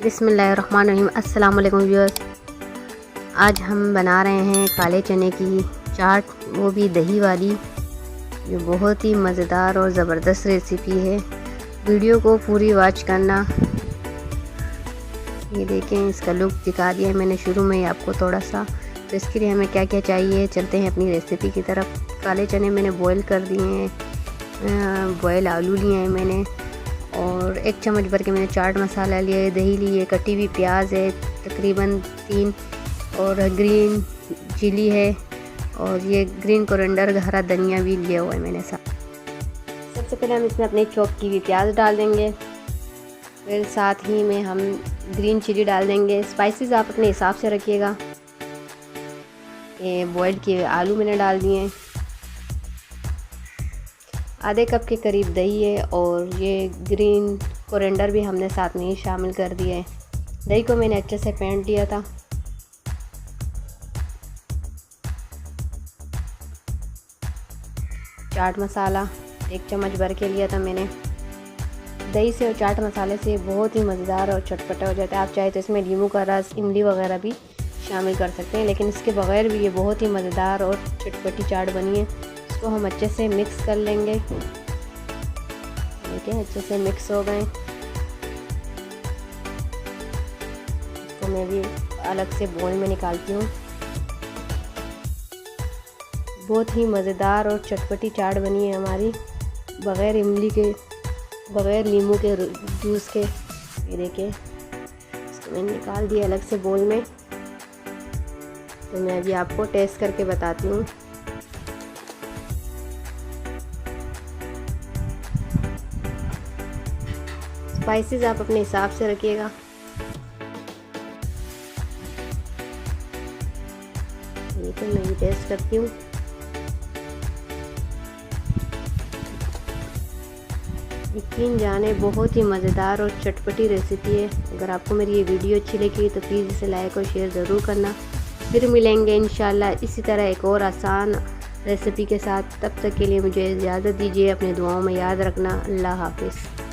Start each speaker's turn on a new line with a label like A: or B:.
A: बिस्मिल्लाहिर्रहमानिर्रहीम। अस्सलाम वालेकुम व्यूअर्स। आज हम बना रहे हैं काले चने की चाट, वो भी दही वाली, जो बहुत ही मज़ेदार और ज़बरदस्त रेसिपी है। वीडियो को पूरी वॉच करना। ये देखें, इसका लुक दिखा दिया है मैंने शुरू में ही आपको थोड़ा सा। तो इसके लिए हमें क्या क्या चाहिए, चलते हैं अपनी रेसिपी की तरफ। काले चने मैंने बॉईल कर दिए हैं, बॉयल आलू लिए हैं मैंने, और 1 चम्मच भर के मैंने चाट मसाला लिया है, दही ली है, कटी हुई प्याज है तकरीबन 3, और ग्रीन चिली है, और ये ग्रीन कोरिएंडर हरा धनिया भी लिया हुआ है मैंने साथ। सबसे पहले हम इसमें अपने चॉप की हुई प्याज डाल देंगे, फिर साथ ही में हम ग्रीन चिली डाल देंगे। स्पाइसेस आप अपने हिसाब से रखिएगा। ये बॉइल्ड किए आलू मैंने डाल दिए हैं, आधे कप के करीब दही है, और ये ग्रीन कोरिएंडर भी हमने साथ में ही शामिल कर दिया है। दही को मैंने अच्छे से फेंट लिया था। चाट मसाला 1 चम्मच भर के लिया था मैंने। दही से और चाट मसाले से बहुत ही मज़ेदार और चटपटा हो जाता है। आप चाहे तो इसमें नींबू का रस, इमली वगैरह भी शामिल कर सकते हैं, लेकिन इसके बगैर भी ये बहुत ही मज़ेदार और चटपटी चाट बनी है। इसको हम अच्छे से मिक्स कर लेंगे। देखिए, अच्छे से मिक्स हो गए। इसको मैं भी अलग से बोल में निकालती हूँ। बहुत ही मज़ेदार और चटपटी चाट बनी है हमारी, बग़ैर इमली के, बग़ैर नींबू के जूस के। ये देखिए, इसको मैंने निकाल दिया अलग से बोल में। तो मैं अभी आपको टेस्ट करके बताती हूँ। स्पाइसेस आप अपने हिसाब से रखिएगा। देखिए, मैं भी टेस्ट करती हूँ। यकीन जाने बहुत ही मज़ेदार और चटपटी रेसिपी है। अगर आपको मेरी ये वीडियो अच्छी लगी तो प्लीज़ इसे लाइक और शेयर ज़रूर करना। फिर मिलेंगे इंशाल्लाह इसी तरह एक और आसान रेसिपी के साथ। तब तक के लिए मुझे इजाज़त दीजिए। अपने दुआओं में याद रखना। अल्लाह हाफ़िज़।